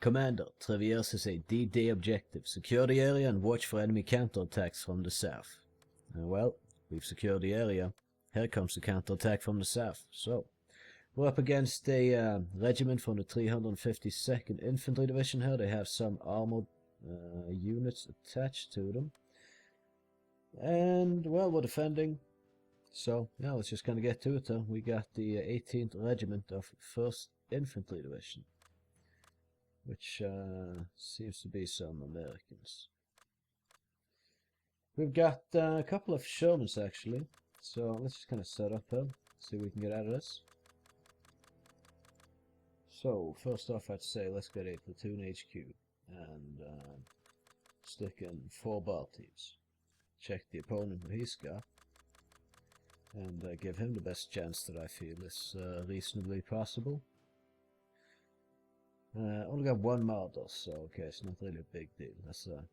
Commander, Trevieres is a D-Day objective. Secure the area and watch for enemy counterattacks from the south. Well, we've secured the area. Here comes the counterattack from the south. So, we're up against a regiment from the 352nd Infantry Division here. They have some armored units attached to them. And, well, we're defending. So, yeah, let's just kind of get to it though. We got the 18th Regiment of 1st Infantry Division, which seems to be some Americans. We've got a couple of Shermans actually, so let's just kind of set up here, see what we can get out of this. So, first off I'd say let's get a platoon HQ and stick in 4 bar teams. Check the opponent what he's got, and give him the best chance that I feel is reasonably possible. Only got 1 Marder, so okay, it's not really a big deal. That's a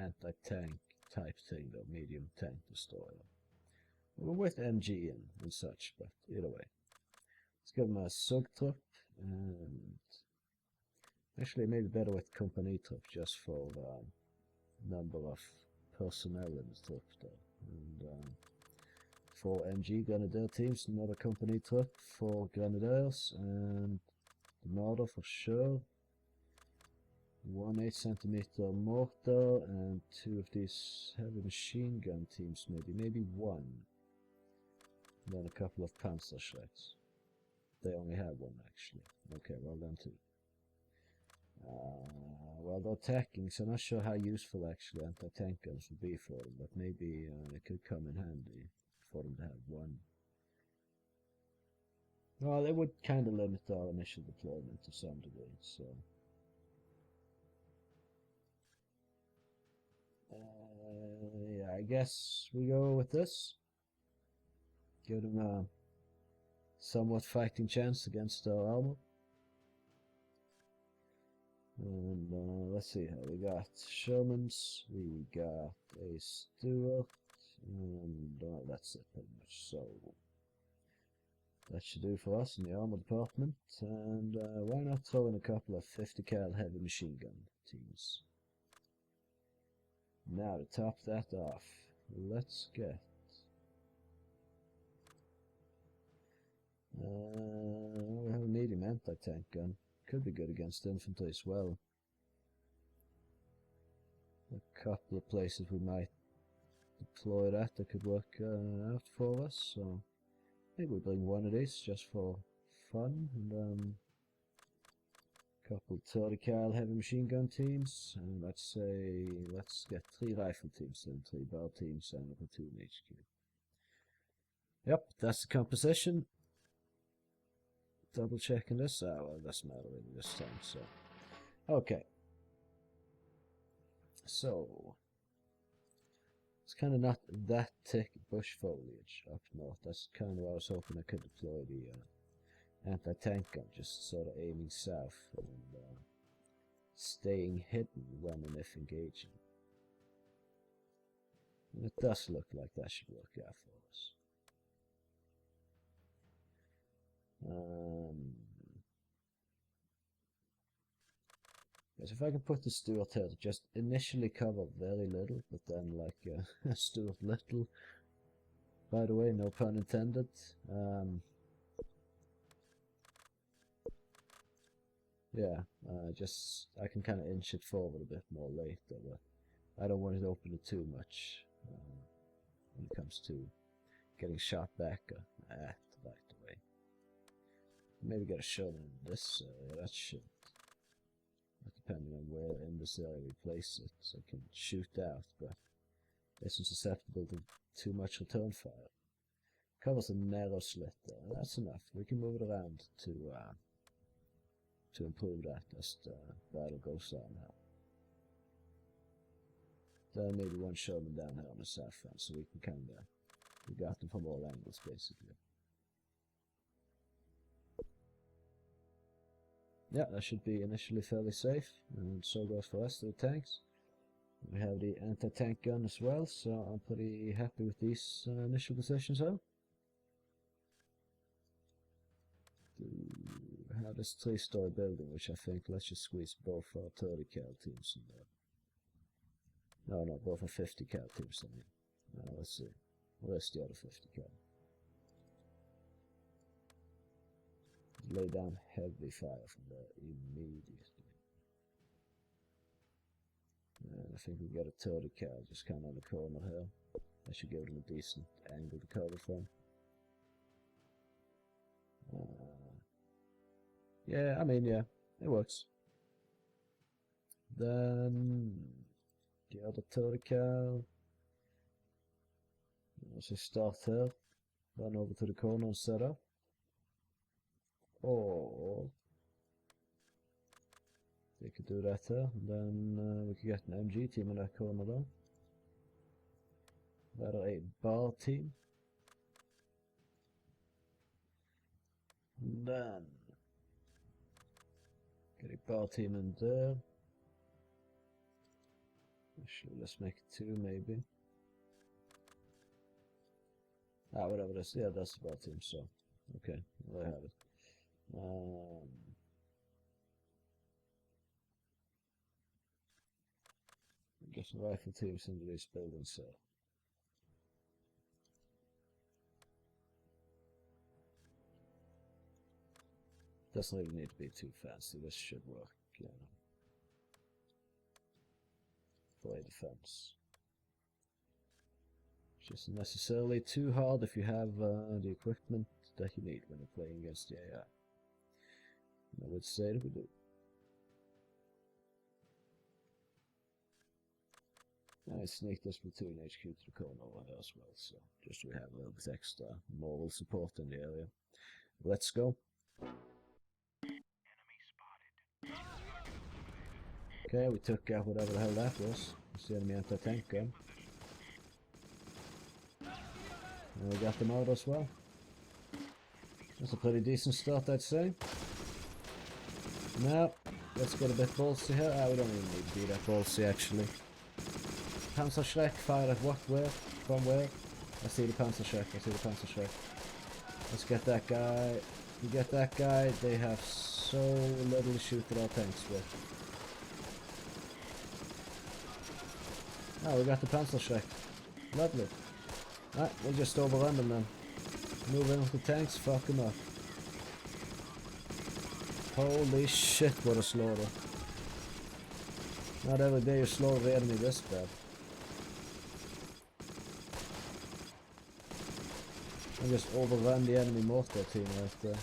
anti-tank type thing though, medium tank destroyer. We're with MG and such, but either way. Let's give him a Sugtrupp, and actually maybe better with company trupp just for number of personnel in the trupp there. And 4 MG Grenadier teams, another company trupp for Grenadiers, and the Marder for sure. 1 8cm mortar, and 2 of these heavy machine gun teams maybe 1. And then a couple of Panzerschrecks. They only have 1 actually. Okay, well done too. Well, they're attacking, so I'm not sure how useful actually anti-tank guns would be for them, but maybe it could come in handy for them to have 1. Well, it would kind of limit our initial deployment to some degree, so... yeah, I guess we go with this. Give them a somewhat fighting chance against our armor. And let's see how we got Shermans, we got a Stuart, and that's it pretty much. So that should do for us in the armor department. And why not throw in a couple of 50 cal heavy machine gun teams? Now to top that off, let's get we have a medium anti-tank gun. Could be good against infantry as well. A couple of places we might deploy that could work out for us. So maybe we bring 1 of these just for fun, and couple 30 cal heavy machine gun teams, and let's get 3 rifle teams and 3 bar teams and a platoon HQ. Yep, that's the composition. Double checking this. Well, it doesn't matter really this time, so. Okay. So, it's kind of not that thick bush foliage up north. That's kind of where I was hoping I could deploy the anti-tank gun, just sort of aiming south and staying hidden when and if engaging. And it does look like that should work out for us. Yes, if I can put the Stuart here to just initially cover very little, but then like Stuart Little, by the way, no pun intended. Yeah, just I can kind of inch it forward a bit more later, but I don't want it to open it too much when it comes to getting shot back at right away. Maybe get a shot in this area. That should, depending on where in this area we place it, so it can shoot out, but isn't susceptible to too much return fire. Covers a narrow slit there. That's enough. We can move it around to improve that as the battle goes on now. Then maybe 1 Sherman down here on the south front, so we can kind of, we got them from all angles basically. Yeah, that should be initially fairly safe, and so goes for the rest of the tanks. We have the anti-tank gun as well, so I'm pretty happy with these initial positions here. have this 3-story building, which I think, let's just squeeze both our 30 cal teams in there. No, both our 50 cal teams in there. Let's see. Where's the other 50 cal? Lay down heavy fire from there immediately. And I think we got a 30 cal just kind of on the corner here. I should give them a decent angle to cover from. Yeah, I mean, yeah, it works. Then the other 30 cal. Let's just start here. Run over to the corner and set up. Or they could do that here, and then we could get an MG team in that corner there. Rather a bar team. And then get a bar team in there. Actually, let's make it 2 maybe. Whatever it is. Yeah, that's the bar team, so okay, there I have it. Get some rifle teams into these buildings, so doesn't really need to be too fancy. This should work, you know, for a defense. It's just necessarily too hard if you have the equipment that you need when you're playing against the AI. And I would say that we do. I sneak this platoon HQ to the corner over there as well, so just so we have a little bit extra moral support in the area. Let's go. Okay, we took out whatever the hell that was. It's the enemy anti-tank gun. And we got them out as well. That's a pretty decent start, I'd say. Now, let's get a bit ballsy here. We don't even need to be that ballsy, actually. Panzerschreck, fire at what, where, from where? I see the Panzerschreck, Let's get that guy. We get that guy, they have so little to shoot at our tanks with. We got the Panzerschreck. Lovely. Right, we'll just overrun them then. Move in with the tanks, fuck them up. Holy shit, what a slaughter. Not every day you slaughter the enemy this bad. I just overran the enemy mortar team right there.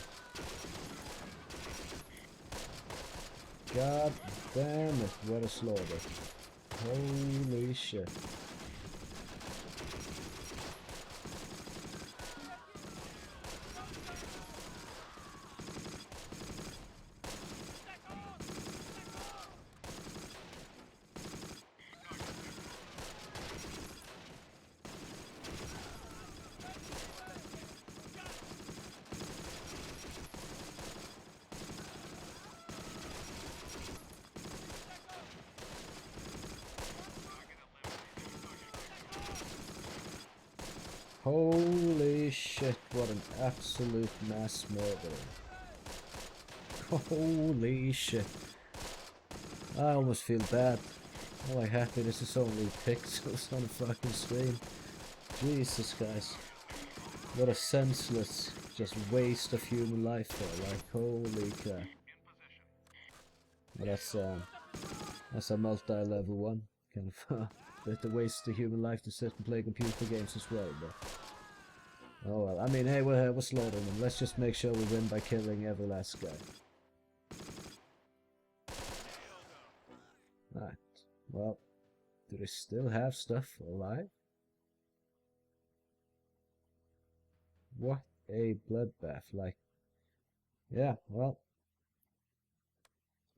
God damn it, what a slaughter. Holy shit. Holy shit, what an absolute mass murder. Holy shit. I almost feel bad. I'm like happy this is only pixels on the fucking screen. Jesus guys. What a senseless just waste of human life there, like holy crap. Well, that's a multi-level one. Kind of bit of waste of human life to sit and play computer games as well, but oh well. I mean, hey, we're slaughtering them. Let's just make sure we win by killing every last guy. Right. Well, do they still have stuff alive? What a bloodbath! Like, yeah. Well,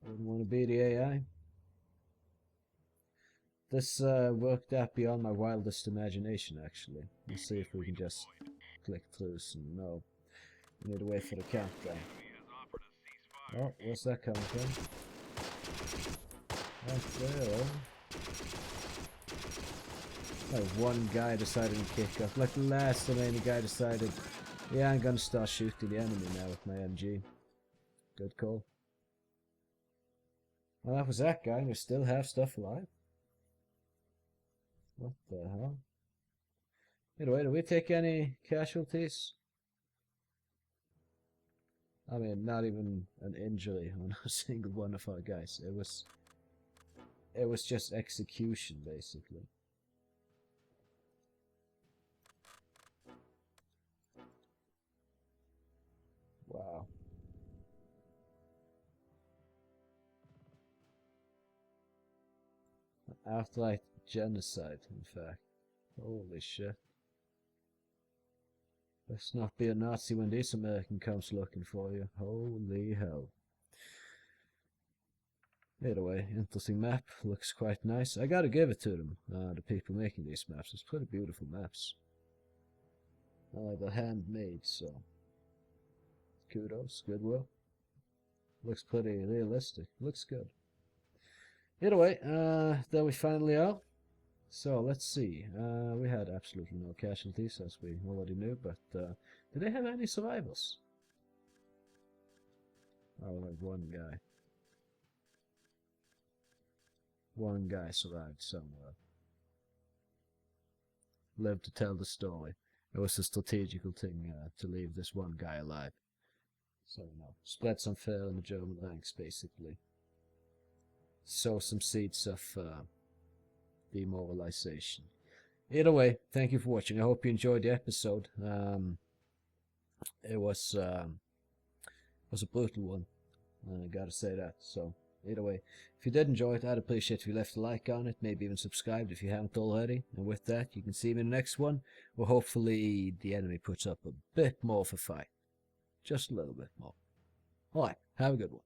I wouldn't want to be the AI. This worked out beyond my wildest imagination, actually. Let's see if we can just click through some. No. We need to wait for the countdown. Oh, where's that coming from? Right there. Like one guy decided to kick off. Like the last time any guy decided, yeah, I'm gonna start shooting the enemy now with my MG. Good call. Well, that was that guy. We still have stuff alive. What the hell? Anyway, did we take any casualties? I mean, not even an injury on a single one of our guys. It was just execution, basically. Wow. Outright genocide, in fact. Holy shit. Let's not be a Nazi when this American comes looking for you. Holy hell. Either way, interesting map. Looks quite nice. I gotta give it to them, the people making these maps. It's pretty beautiful maps. They're handmade, so kudos, goodwill. Looks pretty realistic. Looks good. Either way, there we finally are. So let's see. We had absolutely no casualties, as we already knew, but did they have any survivors? Oh, like one guy. One guy survived somewhere. Lived to tell the story. It was a strategical thing to leave this one guy alive. So, you know, spread some fear in the German ranks, basically. Sow some seeds of demoralization. Either way, thank you for watching. I hope you enjoyed the episode. It was a brutal one. I gotta say that. So, either way, if you did enjoy it, I'd appreciate if you left a like on it, maybe even subscribed if you haven't already. And with that, you can see me in the next one, where hopefully the enemy puts up a bit more of a fight. Just a little bit more. Alright, have a good one.